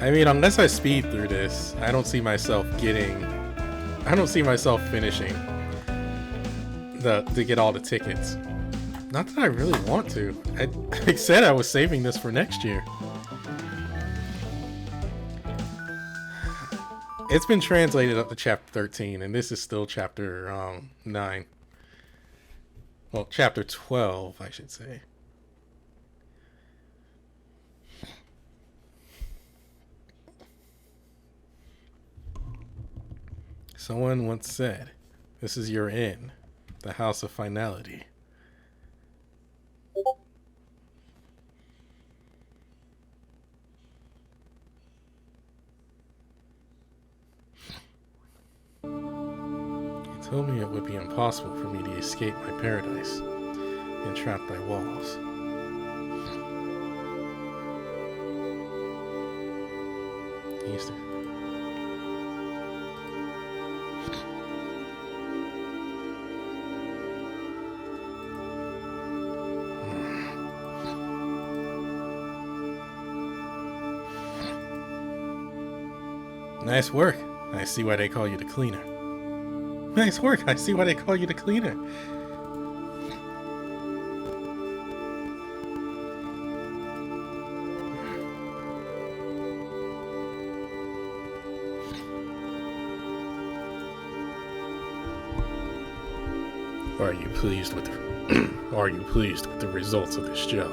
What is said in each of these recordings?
I mean, unless I speed through this, I don't see myself finishing to get all the tickets. Not that I really want to. I said I was saving this for next year. It's been translated up to chapter 13, and this is still chapter 9. Well, chapter 12, I should say. Someone once said, "This is your inn, the house of finality." He told me it would be impossible for me to escape my paradise, entrapped by walls. He used to... Nice work. I see why they call you the cleaner. Nice work. I see why they call you the cleaner. Are you pleased with the results of this job?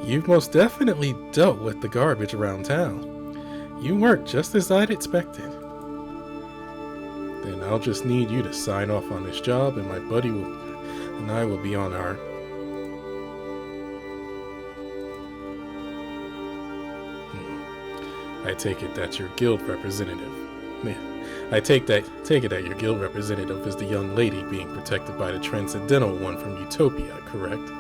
You've most definitely dealt with the garbage around town. You worked just as I'd expected. Then I'll just need you to sign off on this job, and my buddy and I will be on our... I take it that your guild representative... I take it that your guild representative is the young lady being protected by the Transcendental One from Utopia, correct?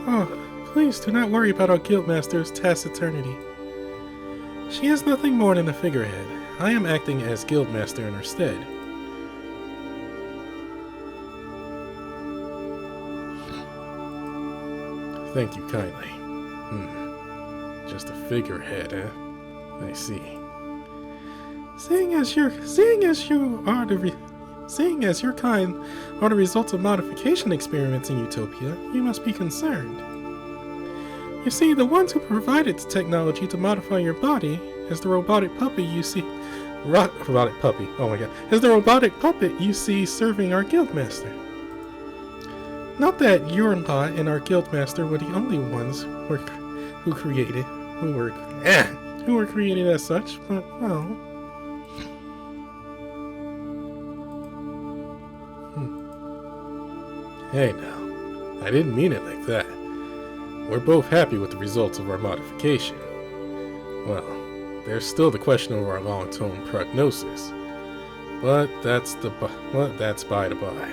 Oh, please do not worry about our guildmaster's taciturnity. She is nothing more than a figurehead. I am acting as guildmaster in her stead. Thank you kindly. Just a figurehead, eh? I see. Seeing as your kind are the results of modification experiments in Utopia, you must be concerned. You see, the ones who provided the technology to modify your body is the robotic puppet you see... robotic puppy, oh my god. Is the robotic puppet you see serving our guildmaster. Not that your lot and our guildmaster were the only ones who were created as such, but, well... Hey now, I didn't mean it like that. We're both happy with the results of our modification. Well, there's still the question of our long-term prognosis, but that's by the by.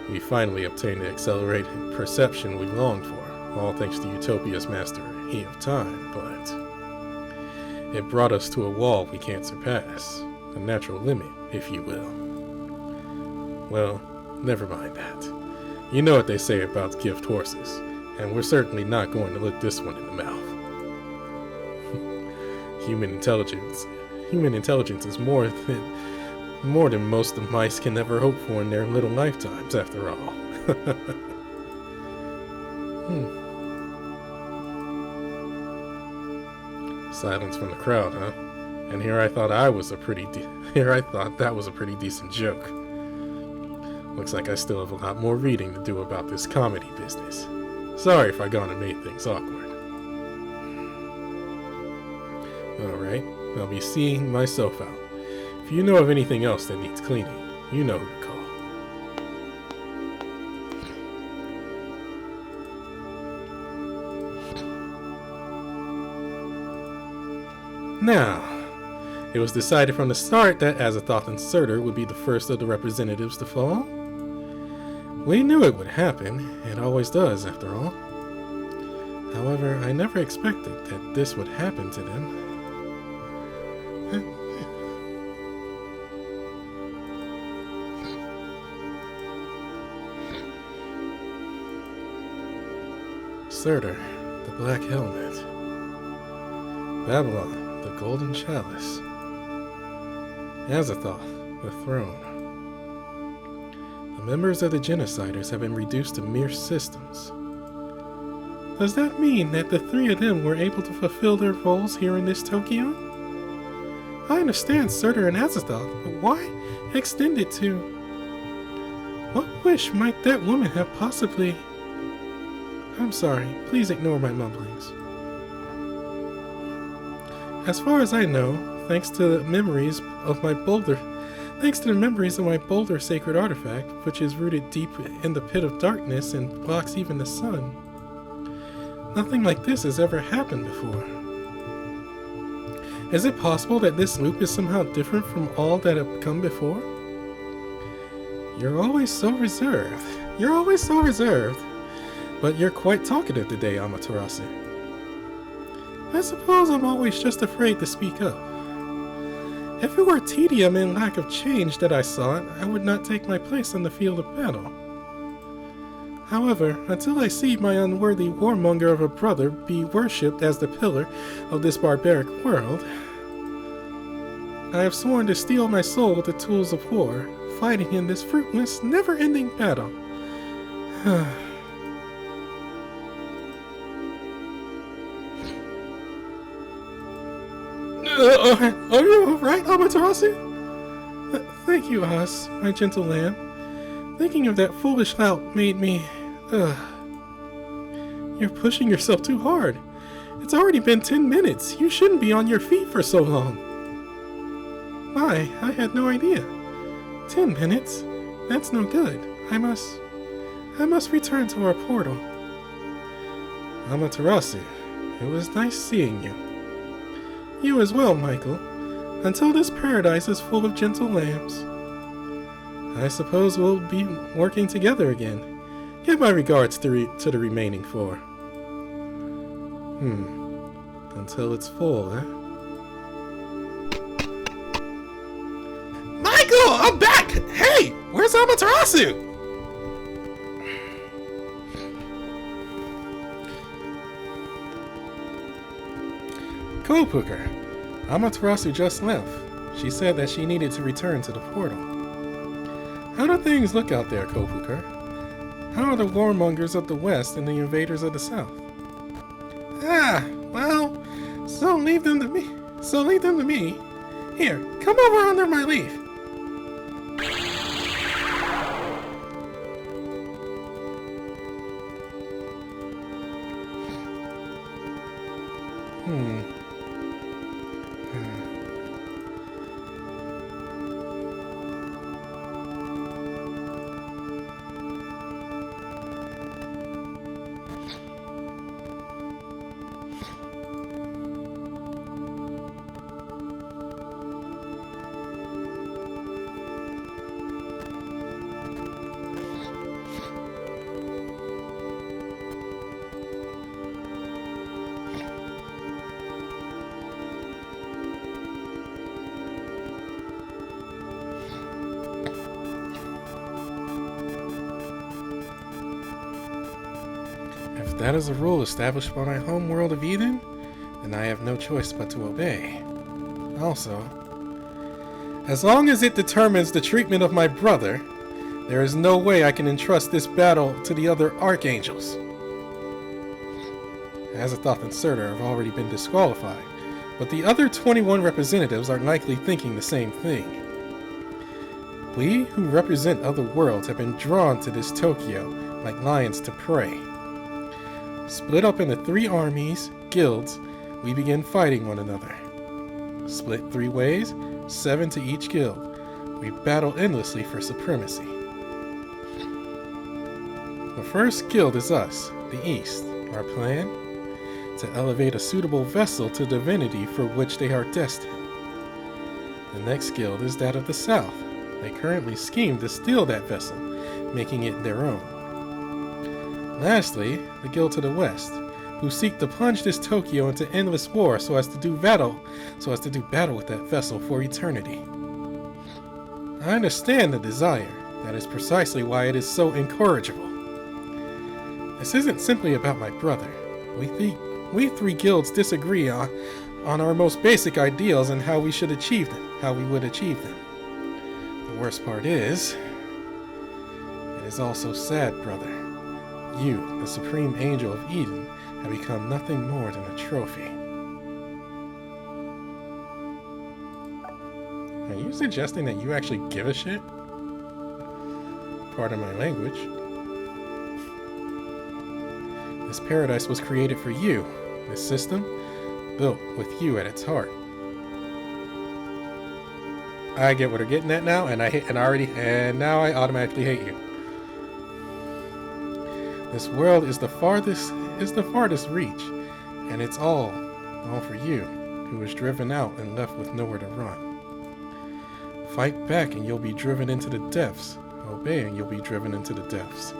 We finally obtained the accelerated perception we longed for, all thanks to Utopia's master, He of Time, but it brought us to a wall we can't surpass, a natural limit, if you will. Well, never mind that. You know what they say about gift horses, and we're certainly not going to look this one in the mouth. Human intelligence is more than most of mice can ever hope for in their little lifetimes, after all. Silence from the crowd, huh? And here I thought that was a pretty decent joke. Looks like I still have a lot more reading to do about this comedy business. Sorry if I gone and made things awkward. Alright, I'll be seeing myself out. If you know of anything else that needs cleaning, you know who to call. Now, it was decided from the start that Azathoth and Surtur would be the first of the representatives to fall. We knew it would happen. It always does, after all. However, I never expected that this would happen to them. Surtur, the Black Helmet. Babylon, the Golden Chalice. Azathoth, the Throne. The members of the Genociders have been reduced to mere systems. Does that mean that the three of them were able to fulfill their roles here in this Tokyo? I understand Surtur and Azathoth, but why extend it to... What wish might that woman have possibly... I'm sorry, please ignore my mumblings. As far as I know, thanks to the memories of my boulder sacred artifact, which is rooted deep in the pit of darkness and blocks even the sun, nothing like this has ever happened before. Is it possible that this loop is somehow different from all that have come before? You're always so reserved. But you're quite talkative today, Amaterasu. I suppose I'm always just afraid to speak up. If it were tedium and lack of change that I sought, I would not take my place on the field of battle. However, until I see my unworthy warmonger of a brother be worshipped as the pillar of this barbaric world, I have sworn to steel my soul with the tools of war, fighting in this fruitless, never-ending battle. Are you alright, Amaterasu? Thank you, Oz, my gentle lamb. Thinking of that foolish lout made me... You're pushing yourself too hard. It's already been 10 minutes. You shouldn't be on your feet for so long. My, I had no idea. 10 minutes? That's no good. I must return to our portal. Amaterasu, it was nice seeing you. You as well, Michael. Until this paradise is full of gentle lambs. I suppose we'll be working together again. Give my regards to the remaining 4. Until it's full, eh? Michael! I'm back! Hey! Where's Amaterasu? Kopuker. Amaterasu just left. She said that she needed to return to the portal. How do things look out there, Kopuker? How are the warmongers of the west and the invaders of the south? Well, so leave them to me. Here, come over under my leaf. If that is a rule established by my home world of Eden, then I have no choice but to obey. Also, as long as it determines the treatment of my brother, there is no way I can entrust this battle to the other archangels. Azathoth and Surtur have already been disqualified, but the other 21 representatives are likely thinking the same thing. We who represent other worlds have been drawn to this Tokyo like lions to prey. Split up into 3 armies, guilds, we begin fighting one another. Split 3 ways, 7 to each guild. We battle endlessly for supremacy. The first guild is us, the East. Our plan? To elevate a suitable vessel to divinity for which they are destined. The next guild is that of the South. They currently scheme to steal that vessel, making it their own. Lastly, the guild to the west, who seek to plunge this Tokyo into endless war so as to do battle with that vessel for eternity. I understand the desire. That is precisely why it is so incorrigible. This isn't simply about my brother. We three guilds disagree on our most basic ideals and how we would achieve them. The worst part is, it is also sad, brother. You, the supreme angel of Eden, have become nothing more than a trophy. Are you suggesting that you actually give a shit? Pardon my language. This paradise was created for you. This system, built with you at its heart. I get what they're getting at now, and now I automatically hate you. This world is the farthest reach, and it's all for you, who was driven out and left with nowhere to run. Fight back and you'll be driven into the depths. Obey and you'll be driven into the depths.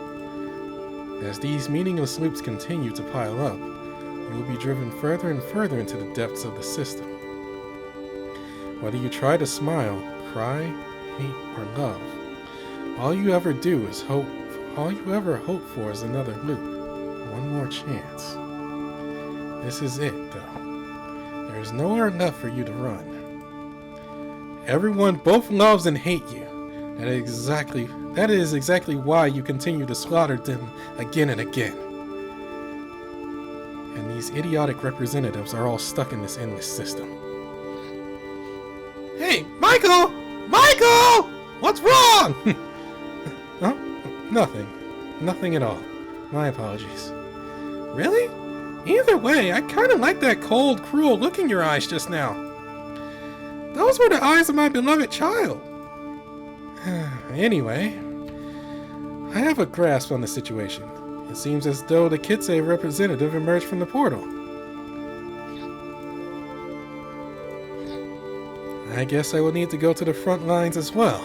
As these meaningless loops continue to pile up, you will be driven further and further into the depths of the system. Whether you try to smile, cry, hate, or love, all you ever hope for is another loop, one more chance. This is it, though. There is nowhere left for you to run. Everyone both loves and hates you. That is exactly why you continue to slaughter them again and again. And these idiotic representatives are all stuck in this endless system. Hey, Michael! Michael! What's wrong? Huh? Nothing. Nothing at all. My apologies. Really? Either way, I kind of like that cold, cruel look in your eyes just now. Those were the eyes of my beloved child. Anyway, I have a grasp on the situation. It seems as though the Kitsei representative emerged from the portal. I guess I will need to go to the front lines as well.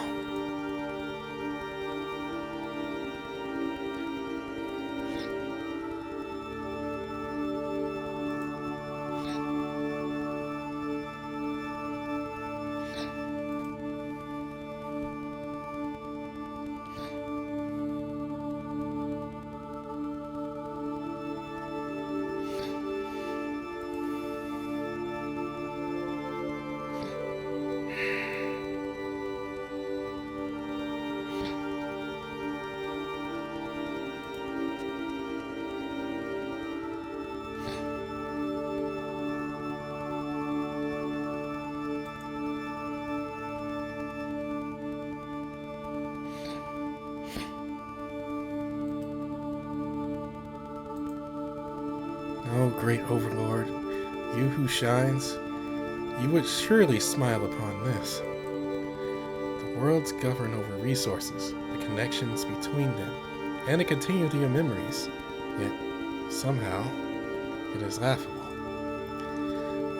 Oh, great overlord, you who shines, you would surely smile upon this. The worlds govern over resources, the connections between them, and the continuity of memories. Yet, somehow, it is laughable.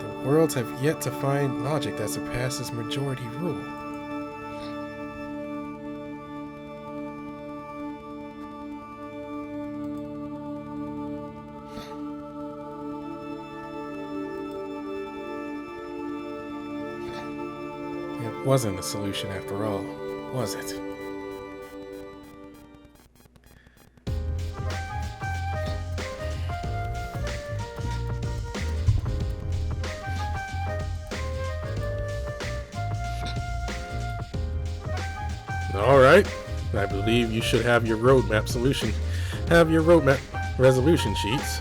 The worlds have yet to find logic that surpasses majority rule. It wasn't a solution after all, was it? Alright, I believe you should have your roadmap resolution sheets.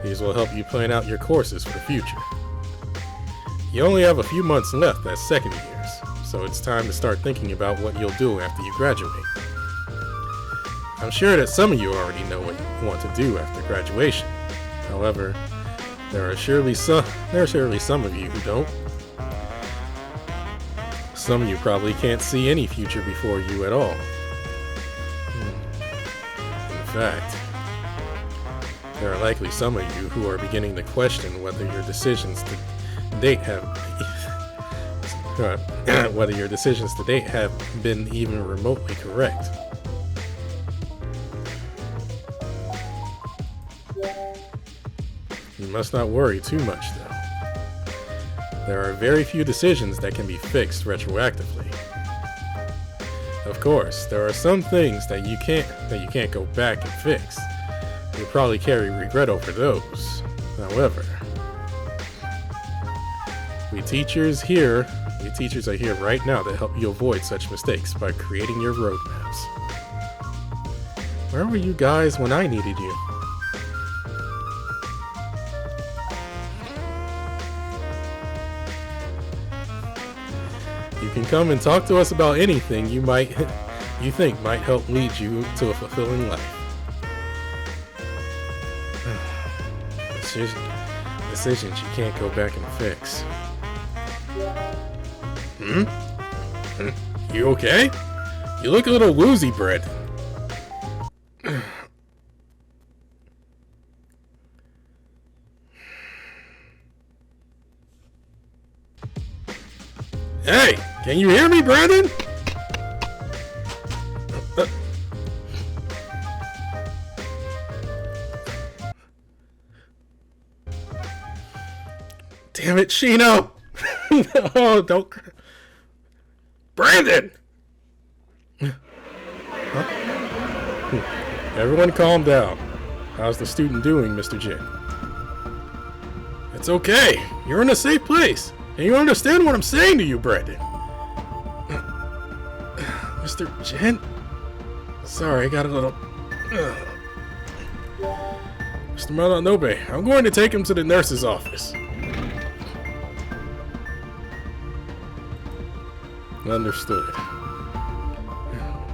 These will help you plan out your courses for the future. You only have a few months left as second years, so it's time to start thinking about what you'll do after you graduate. I'm sure that some of you already know what you want to do after graduation. However, there are surely some of you who don't. Some of you probably can't see any future before you at all. In fact, there are likely some of you who are beginning to question whether your decisions to date have been even remotely correct. You must not worry too much, though. There are very few decisions that can be fixed retroactively. Of course, there are some things that you can't go back and fix. You'll probably carry regret over those. However, we teachers are here right now to help you avoid such mistakes by creating your roadmaps. Where were you guys when I needed you? You can come and talk to us about anything you think might help lead you to a fulfilling life. Decisions you can't go back and fix. You okay? You look a little woozy, Brett. Hey, can you hear me, Brandon? Damn it, Shino! Oh, don't... Brandon! Huh? Everyone calm down. How's the student doing, Mr. Jin? It's okay. You're in a safe place. And you understand what I'm saying to you, Brandon. Mr. Jin? Sorry, I got a little... Mr. Malanobe, I'm going to take him to the nurse's office. Understood.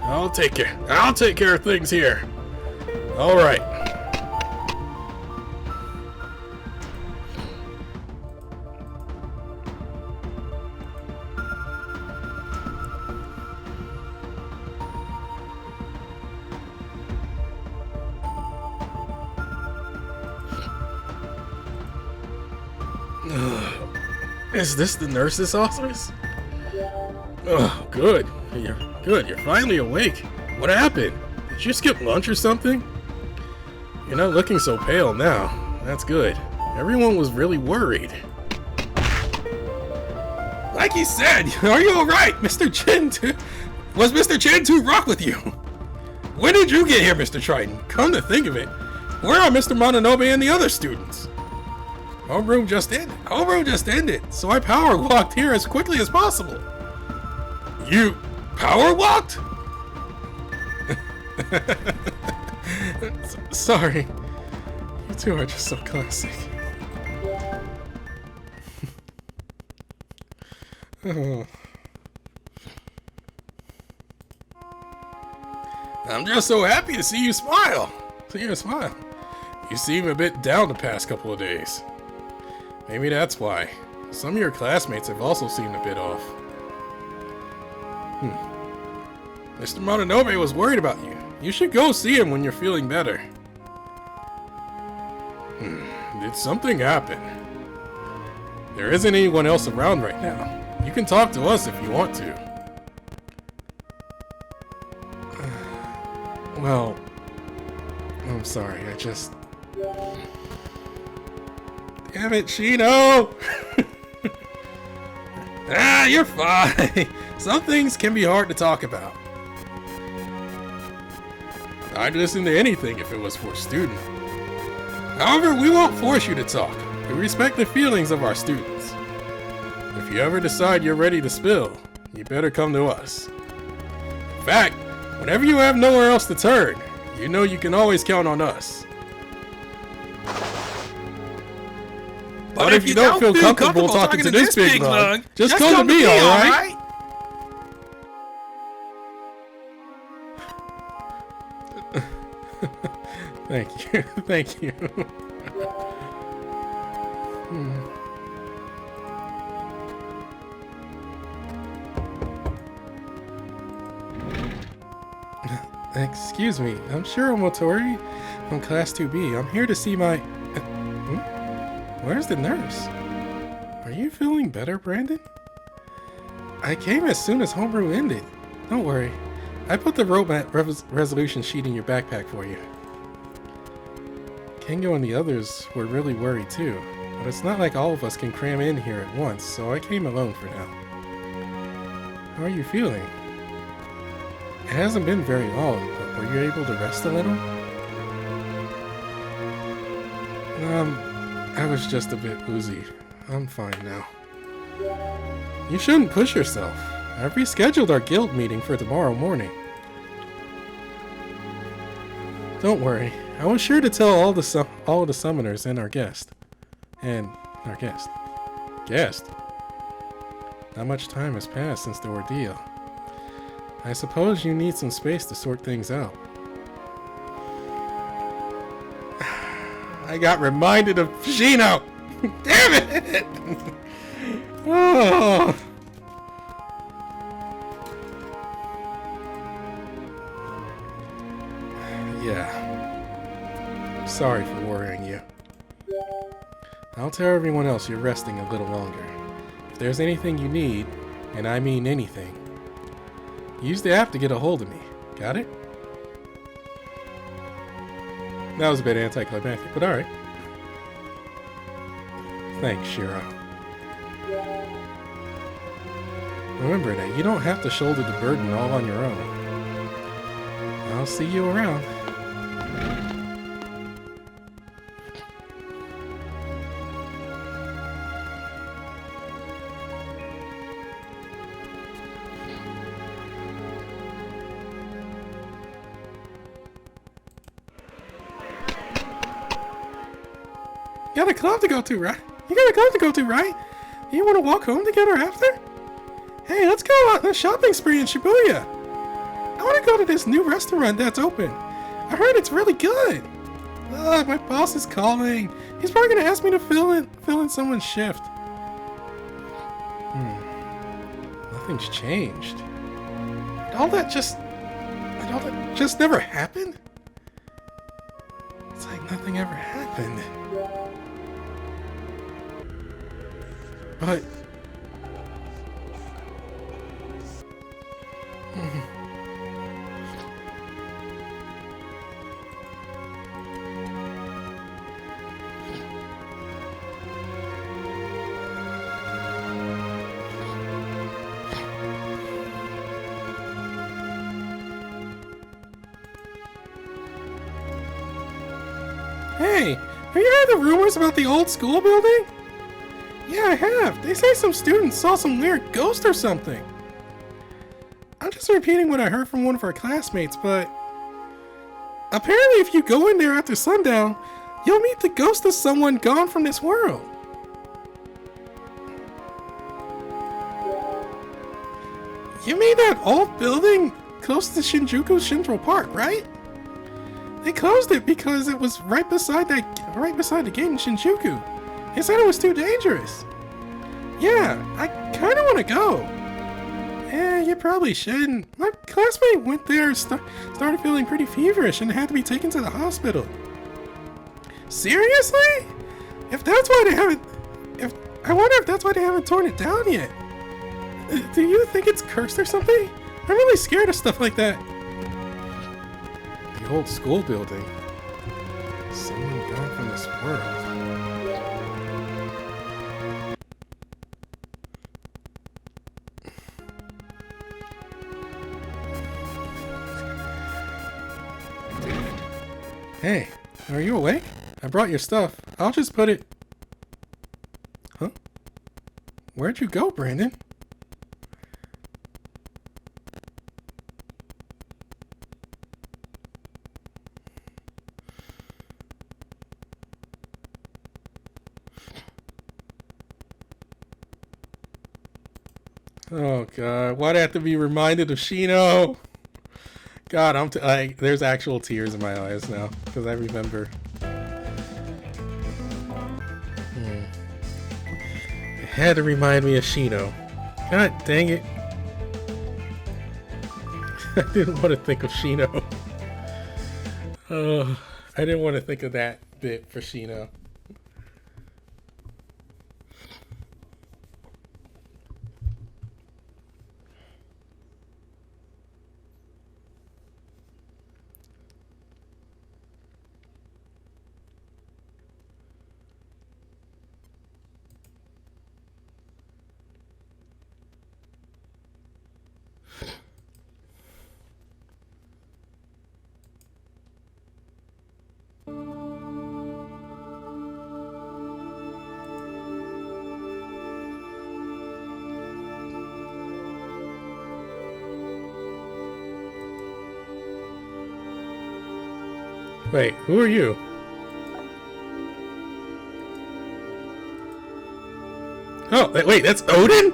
I'll take care of things here. All right. Is this the nurse's office? Oh, good. You're finally awake. What happened? Did you skip lunch or something? You're not looking so pale now. That's good. Everyone was really worried. Like he said, are you alright? Mr. Chen was Mr. Chen too rock with you? When did you get here, Mr. Triton? Come to think of it, where are Mr. Mononobe and the other students? Homeroom just ended, so I power walked here as quickly as possible. You power walked? Sorry. You two are just so classic. Oh. I'm just so happy to see you smile. You seem a bit down the past couple of days. Maybe that's why. Some of your classmates have also seemed a bit off. Mr. Mononobe was worried about you. You should go see him when you're feeling better. Did something happen? There isn't anyone else around right now. You can talk to us if you want to. Well, I'm sorry, I just... Damn it, Shino! You're fine. Some things can be hard to talk about. I'd listen to anything if it was for a student. However, we won't force you to talk. We respect the feelings of our students. If you ever decide you're ready to spill, you better come to us. In fact, whenever you have nowhere else to turn, you know you can always count on us. But if you don't feel comfortable talking to this big lug, just come to me, alright? Thank you. Excuse me, I'm Shiro Motori from Class 2B. I'm here to see my... Where's the nurse? Are you feeling better, Brandon? I came as soon as homeroom ended. Don't worry. I put the roadmap resolution sheet in your backpack for you. Kengo and the others were really worried too, but it's not like all of us can cram in here at once, so I came alone for now. How are you feeling? It hasn't been very long, but were you able to rest a little? I was just a bit woozy. I'm fine now. You shouldn't push yourself. I've rescheduled our guild meeting for tomorrow morning. Don't worry. I was sure to tell all the summoners and our guest. Guest? Not much time has passed since the ordeal. I suppose you need some space to sort things out. I got reminded of Shino! Damn it! Oh. Yeah. Sorry for worrying you. I'll tell everyone else you're resting a little longer. If there's anything you need, and I mean anything, use the app to get a hold of me. Got it? That was a bit anticlimactic, but alright. Thanks, Shiro. Remember that you don't have to shoulder the burden all on your own. I'll see you around. You got a club to go to, right? You want to walk home together after? Hey, let's go on a shopping spree in Shibuya. I want to go to this new restaurant that's open. I heard it's really good. My boss is calling. He's probably going to ask me to fill in someone's shift. Nothing's changed. Did all that just never happened? It's like nothing ever happened. But... Hey, have you heard the rumors about the old school building? Yeah, I have. They say some students saw some weird ghost or something. I'm just repeating what I heard from one of our classmates, but apparently if you go in there after sundown, you'll meet the ghost of someone gone from this world. You mean that old building close to Shinjuku Central Park, right? They closed it because it was right beside the gate in Shinjuku. They said it was too dangerous. Yeah, I kind of want to go. Yeah, you probably shouldn't. My classmate went there, started feeling pretty feverish and had to be taken to the hospital. Seriously? I wonder if that's why they haven't torn it down yet. Do you think it's cursed or something? I'm really scared of stuff like that. The old school building. Someone gone from this world. Hey, are you awake? I brought your stuff. I'll just put it... Huh? Where'd you go, Brandon? Oh god, why'd I have to be reminded of Shino? God, there's actual tears in my eyes now, because I remember. It had to remind me of Shino. God dang it. I didn't want to think of Shino. Oh, I didn't want to think of that bit for Shino. Wait, who are you? Oh, wait, that's Odin?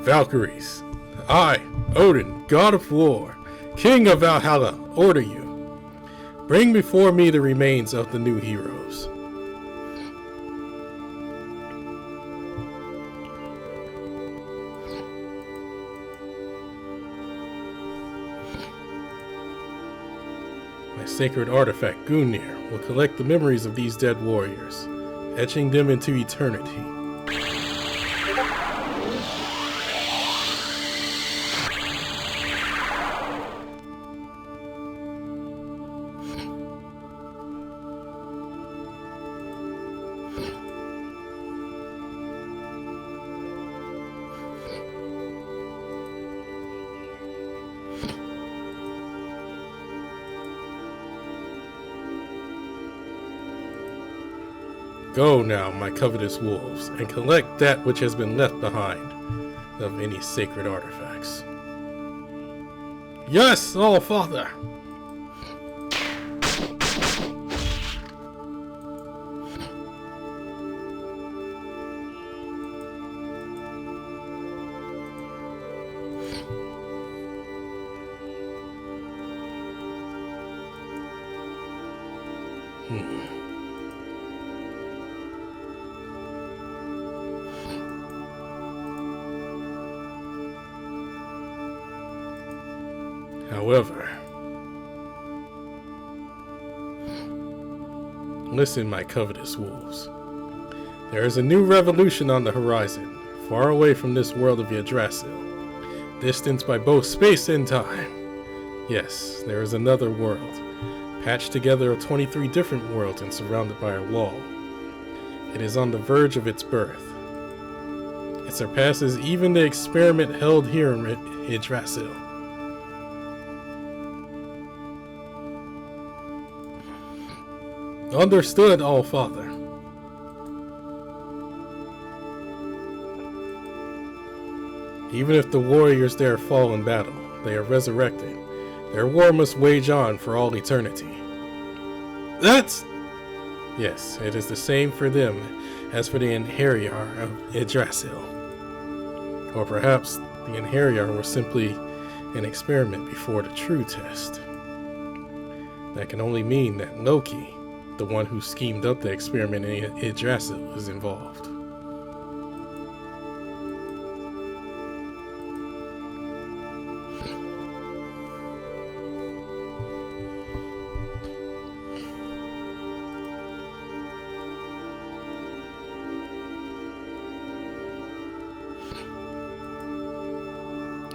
Valkyries. I, Odin, god of war, king of Valhalla, order you. Bring before me the remains of the new heroes. My sacred artifact, Gungnir, will collect the memories of these dead warriors, etching them into eternity. Go now, my covetous wolves, and collect that which has been left behind of any sacred artifacts. Yes, All Father! However, listen, my covetous wolves. There is a new revolution on the horizon, far away from this world of Yggdrasil, distanced by both space and time. Yes, there is another world, patched together of 23 different worlds and surrounded by a wall. It is on the verge of its birth. It surpasses even the experiment held here in Yggdrasil. Understood, All Father. Even if the warriors there fall in battle, they are resurrected. Their war must wage on for all eternity. That's... Yes, it is the same for them as for the Inheriar of Yggdrasil. Or perhaps the Inheriar were simply an experiment before the true test. That can only mean that Loki, the one who schemed up the experiment in Yggdrasil, is involved.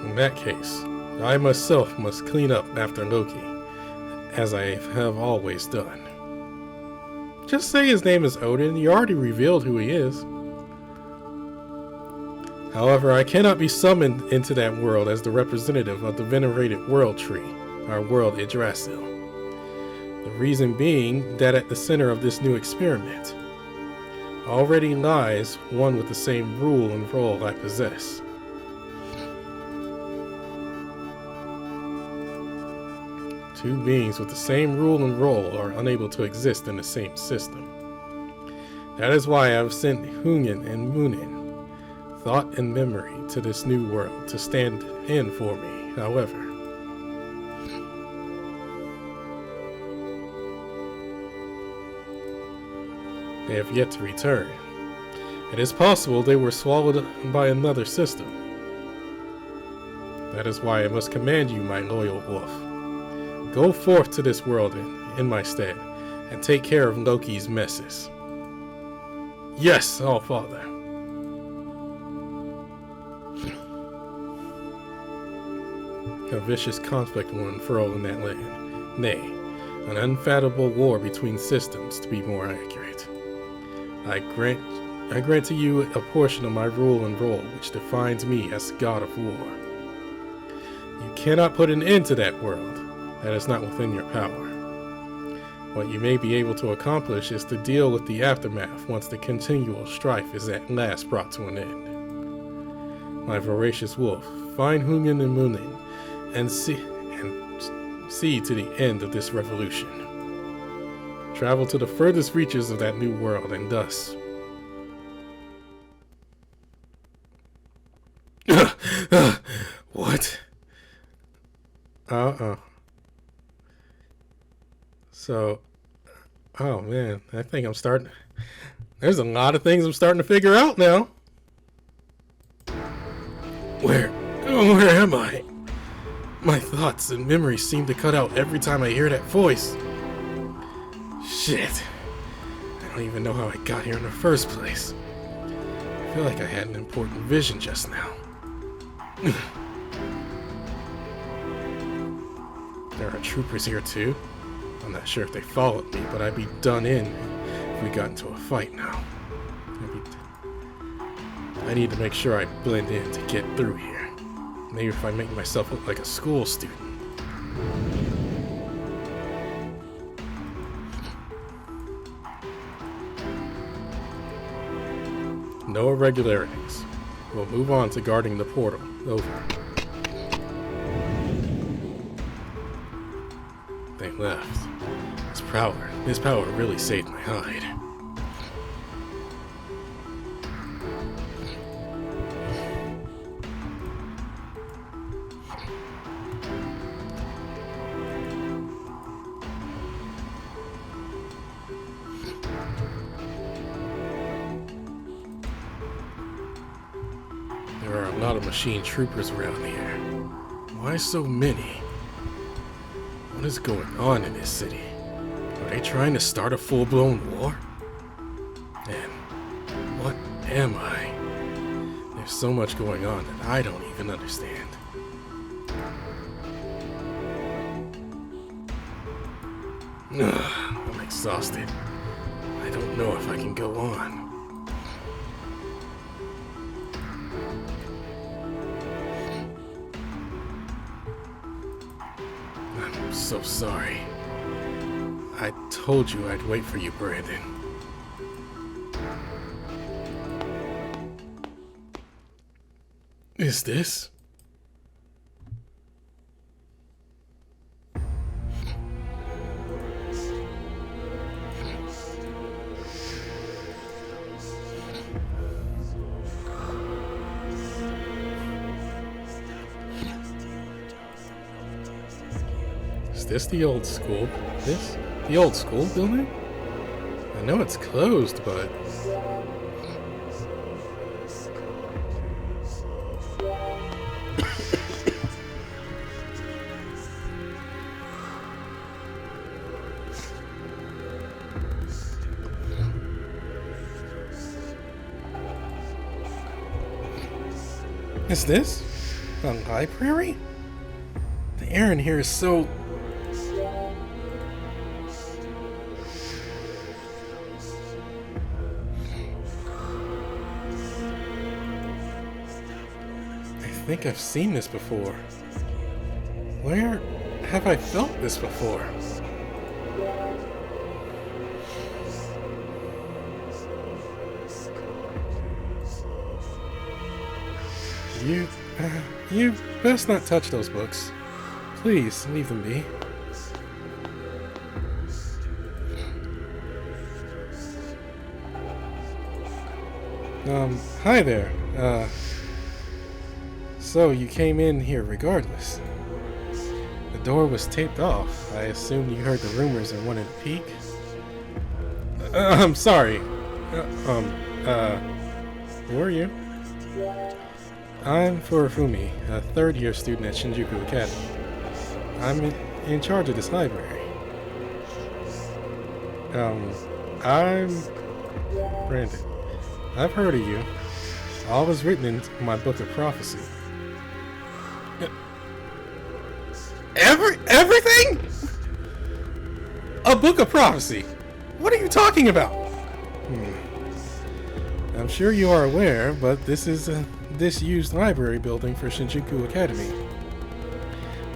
In that case, I myself must clean up after Loki, as I have always done. Just say his name is Odin, you already revealed who he is. However, I cannot be summoned into that world as the representative of the venerated world tree, our world Yggdrasil. The reason being that at the center of this new experiment already lies one with the same rule and role I possess. Two beings with the same rule and role are unable to exist in the same system. That is why I have sent Hungen and Munin, thought and memory, to this new world to stand in for me. However, they have yet to return. It is possible they were swallowed by another system. That is why I must command you, my loyal wolf. Go forth to this world in my stead, and take care of Loki's messes. Yes, All Father. A vicious conflict will unfurl in that land. Nay, an unfathomable war between systems, to be more accurate. I grant to you a portion of my rule and role, which defines me as God of War. You cannot put an end to that world. That is not within your power. What you may be able to accomplish is to deal with the aftermath once the continual strife is at last brought to an end. My voracious wolf, find Hungen and Munin and see to the end of this revolution. Travel to the furthest reaches of that new world, and thus... What? So, oh man, I think I'm starting... There's a lot of things I'm starting to figure out now. Where am I? My thoughts and memories seem to cut out every time I hear that voice. Shit. I don't even know how I got here in the first place. I feel like I had an important vision just now. There are troopers here too. I'm not sure if they followed me, but I'd be done in if we got into a fight now. I need to make sure I blend in to get through here. Maybe if I make myself look like a school student. No irregularities. We'll move on to guarding the portal. Over. They left. His power really saved my hide. There are a lot of machine troopers around here. Why so many? What is going on in this city? Are they trying to start a full-blown war? And what am I? There's so much going on that I don't even understand. I'm exhausted. I don't know if I can go on. I'm so sorry. I told you I'd wait for you, Brandon. Is this? Is this the old school? The old school building? I know it's closed, but... Is this a library? The air in here is so... I think I've seen this before. Where have I felt this before? You best not touch those books. Please, leave them be. Hi there. So you came in here regardless. The door was taped off. I assumed you heard the rumors and wanted to peek. I'm sorry. Who are you? I'm Furufumi, a third-year student at Shinjuku Academy. I'm in charge of this library. I'm Brandon. I've heard of you. All was written in my book of prophecy. Everything? A book of prophecy? What are you talking about? I'm sure you are aware, but this is a disused library building for Shinjuku Academy.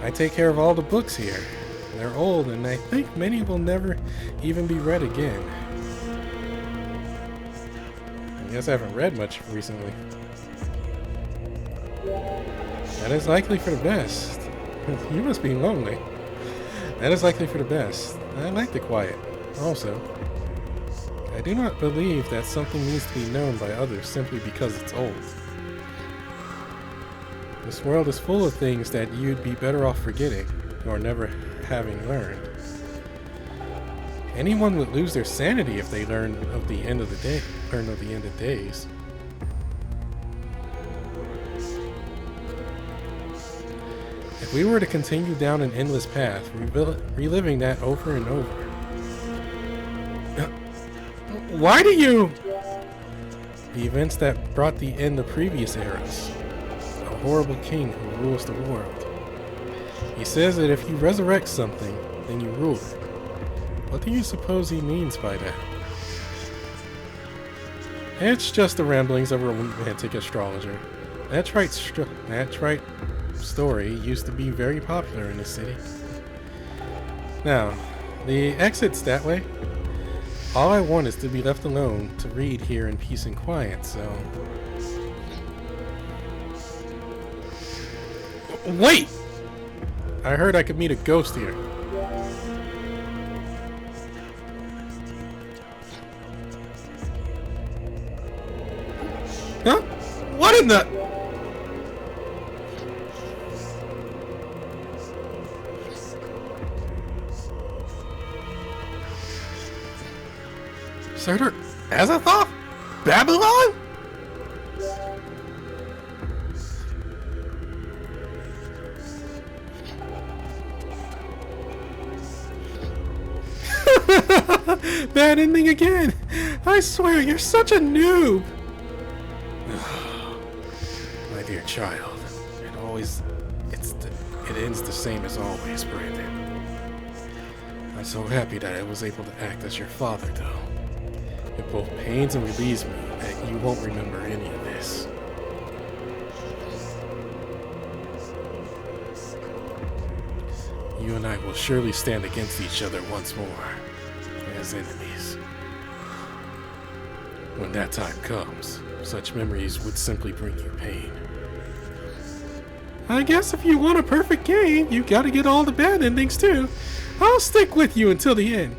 I take care of all the books here. They're old, and I think many will never even be read again. I guess I haven't read much recently. That is likely for the best. You must be lonely. That is likely for the best. I like the quiet. Also, I do not believe that something needs to be known by others simply because it's old. This world is full of things that you'd be better off forgetting, or never having learned. Anyone would lose their sanity if they learned of the end of days. If we were to continue down an endless path, reliving that over and over. Why do you? The events that brought the end of previous eras. A horrible king who rules the world. He says that if you resurrect something, then you rule it. What do you suppose he means by that? It's just the ramblings of a romantic astrologer. That trite story used to be very popular in the city. Now, the exit's that way. All I want is to be left alone to read here in peace and quiet, so... Wait! I heard I could meet a ghost here. Huh? What in the... Surtur Azathoth? Babylon? Bad ending again. I swear, you're such a noob. My dear child, it ends the same as always, Brandon. I'm so happy that I was able to act as your father, though. It both pains and relieves me that you won't remember any of this. You and I will surely stand against each other once more, as enemies. When that time comes, such memories would simply bring you pain. I guess if you want a perfect game, you gotta get all the bad endings too. I'll stick with you until the end.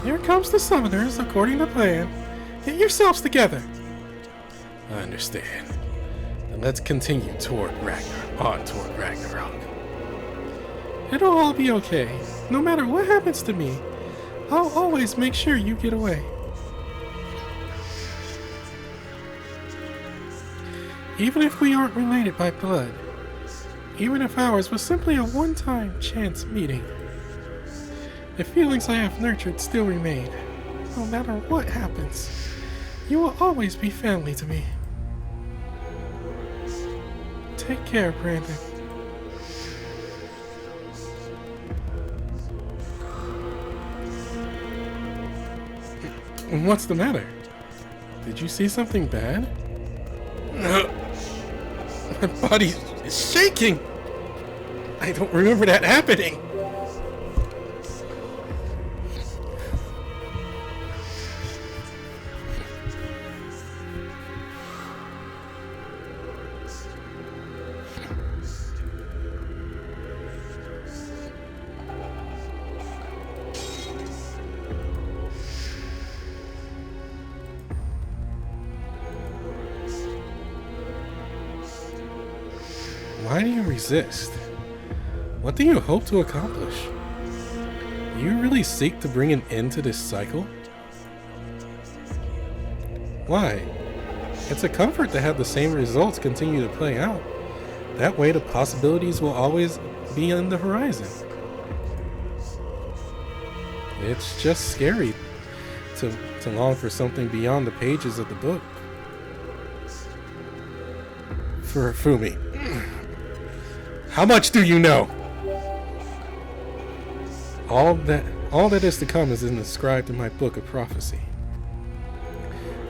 Here comes the summoners, according to plan. Get yourselves together. I understand. Then let's continue toward Ragnarok. It'll all be okay. No matter what happens to me, I'll always make sure you get away. Even if we aren't related by blood, even if ours was simply a one-time chance meeting, the feelings I have nurtured still remain. No matter what happens, you will always be family to me. Take care, Brandon. What's the matter? Did you see something bad? My body is shaking! I don't remember that happening! Why do you resist? What do you hope to accomplish? Do you really seek to bring an end to this cycle? Why? It's a comfort to have the same results continue to play out. That way the possibilities will always be on the horizon. It's just scary to long for something beyond the pages of the book. For Fumi. How much do you know? All that is to come is inscribed in my book of prophecy.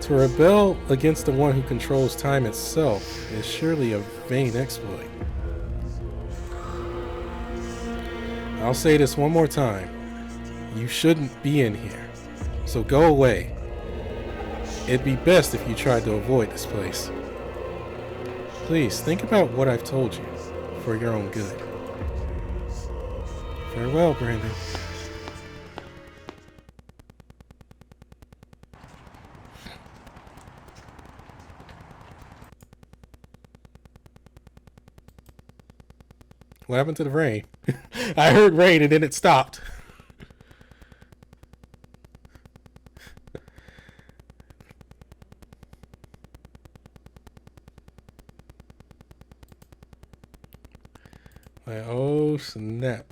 To rebel against the one who controls time itself is surely a vain exploit. I'll say this one more time. You shouldn't be in here. So go away. It'd be best if you tried to avoid this place. Please, think about what I've told you, for your own good. Farewell, Brandon. What happened to the rain? I heard rain and then it stopped. Like, oh snap.